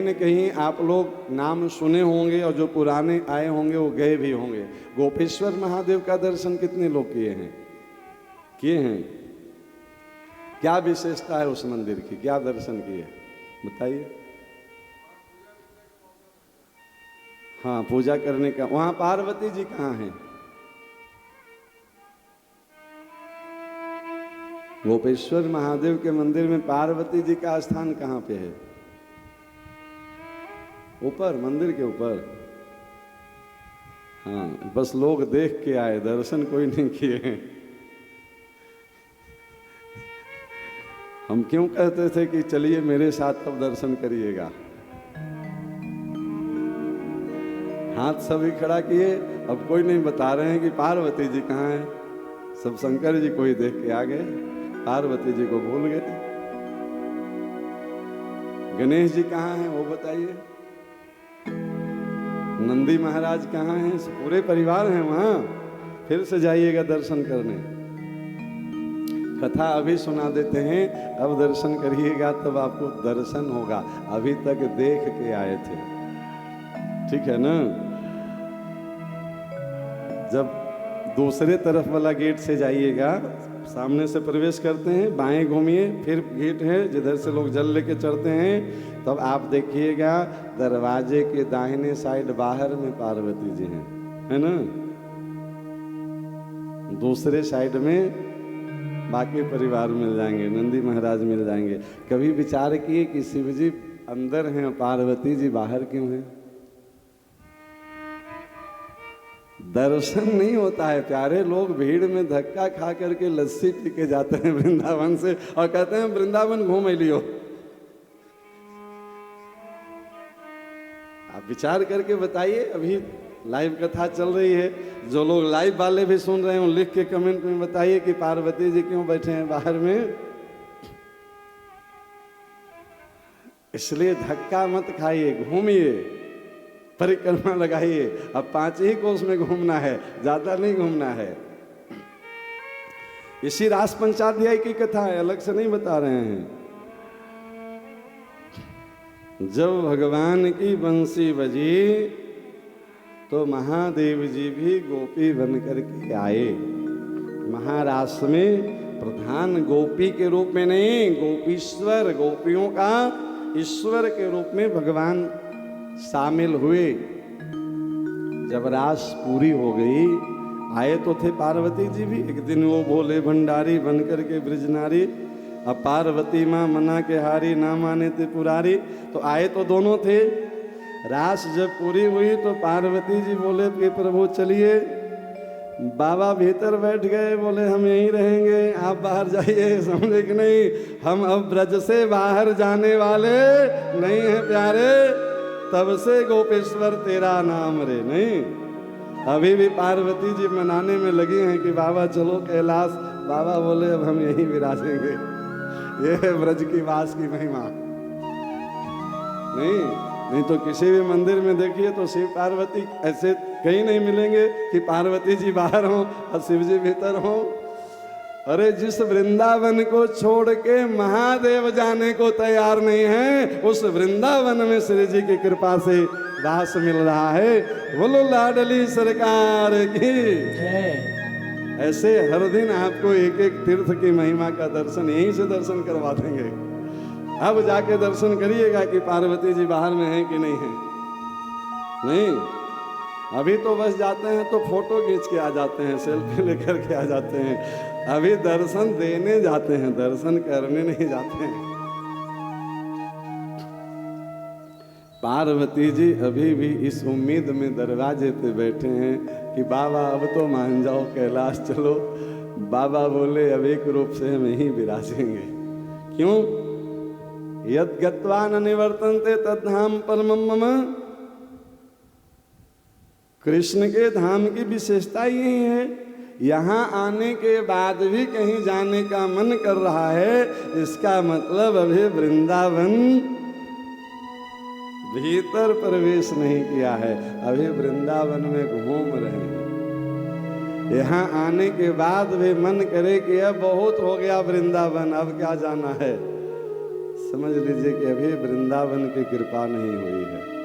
न कहीं आप लोग नाम सुने होंगे और जो पुराने आए होंगे वो गए भी होंगे। गोपेश्वर महादेव का दर्शन कितने लोग किए हैं? किए हैं? क्या विशेषता है उस मंदिर की, क्या दर्शन किए बताइए। हाँ, पूजा करने का। वहां पार्वती जी कहाँ हैं? गोपेश्वर महादेव के मंदिर में पार्वती जी का स्थान कहाँ पे है? ऊपर, मंदिर के ऊपर। हाँ, बस लोग देख के आए, दर्शन कोई नहीं किए हैं। हम क्यों कहते थे कि चलिए मेरे साथ तब दर्शन करिएगा। हाथ सभी खड़ा किए, अब कोई नहीं बता रहे हैं कि पार्वती जी कहाँ हैं। सब शंकर जी को ही देख के आ गए, पार्वती जी को भूल गए। गणेश जी कहाँ हैं वो बताइए। नंदी महाराज कहाँ हैं? पूरे परिवार हैं वहां। फिर से जाइएगा दर्शन करने। कथा अभी सुना देते हैं, अब दर्शन करिएगा तब आपको दर्शन होगा। अभी तक देख के आए थे, ठीक है ना। जब दूसरे तरफ वाला गेट से जाइएगा, सामने से प्रवेश करते हैं, बाएं घूमिए, फिर गेट है जिधर से लोग जल लेके चढ़ते हैं। तब आप देखिएगा दरवाजे के दाहिने साइड बाहर में पार्वती जी हैं, है ना। दूसरे साइड में बाकी परिवार मिल जाएंगे, नंदी महाराज मिल जाएंगे। कभी विचार किए कि शिव जी अंदर हैं, पार्वती जी बाहर क्यों हैं? दर्शन नहीं होता है प्यारे। लोग भीड़ में धक्का खा करके लस्सी पी के जाते हैं वृंदावन से और कहते हैं वृंदावन घूम लियो। आप विचार करके बताइए। अभी लाइव कथा चल रही है, जो लोग लाइव वाले भी सुन रहे हो लिख के कमेंट में बताइए कि पार्वती जी क्यों बैठे हैं बाहर में। इसलिए धक्का मत खाइए, घूमिए, परिक्रमा लगाइए। अब 5 ही कोस में घूमना है, ज्यादा नहीं घूमना है। इसी रास पंचाध्याय की कथा है, अलग से नहीं बता रहे हैं। जब भगवान की बंसी बजी तो महादेव जी भी गोपी बन करके आए। महारास में प्रधान गोपी के रूप में नहीं, गोपीश्वर, गोपियों का ईश्वर के रूप में भगवान शामिल हुए। जब रास पूरी हो गई, आए तो थे पार्वती जी भी। एक दिन वो भोले भंडारी बन करके ब्रजनारी, अब पार्वती माँ मना के हारी, ना माने थे पुरारी। तो आए तो दोनों थे। रास जब पूरी हुई तो पार्वती जी बोले कि प्रभु चलिए। बाबा भीतर बैठ गए, बोले हम यहीं रहेंगे, आप बाहर जाइए। समझे कि नहीं, हम अब ब्रज से बाहर जाने वाले नहीं हैं प्यारे। तब से गोपेश्वर तेरा नाम रे। नहीं, अभी भी पार्वती जी मनाने में लगी हैं कि बाबा चलो कैलाश। बाबा बोले अब हम यहीं विराजेंगे। ये है ब्रज की वास की महिमा। नहीं तो किसी भी मंदिर में देखिए तो शिव पार्वती ऐसे कहीं नहीं मिलेंगे कि पार्वती जी बाहर हों और शिव जी भीतर हों। अरे जिस वृंदावन को छोड़ के महादेव जाने को तैयार नहीं है, उस वृंदावन में श्री जी की कृपा से वास मिल रहा है। बोलो लाडली सरकार की जय। ऐसे हर दिन आपको एक एक तीर्थ की महिमा का दर्शन यहीं से दर्शन करवा देंगे। अब जाके दर्शन करिएगा कि पार्वती जी बाहर में हैं कि नहीं है। नहीं, अभी तो बस जाते हैं तो फोटो खींच के आ जाते हैं, सेल्फी लेकर के आ जाते हैं। अभी दर्शन देने जाते हैं, दर्शन करने नहीं जाते हैं। पार्वती जी अभी भी इस उम्मीद में दरवाजे पे बैठे हैं कि बाबा अब तो मान जाओ, कैलाश चलो। बाबा बोले अब एक रूप से हम यहीं विराजेंगे। क्यों? यद गत्वा न निवर्तन्ते तद्धाम परमं मम। कृष्ण के धाम की विशेषता यही है। यहाँ आने के बाद भी कहीं जाने का मन कर रहा है, इसका मतलब अभी वृंदावन भीतर प्रवेश नहीं किया है, अभी वृंदावन में घूम रहे हैं। यहाँ आने के बाद भी मन करे कि अब बहुत हो गया वृंदावन, अब क्या जाना है। समझ लीजिए कि अभी वृंदावन की कृपा नहीं हुई है।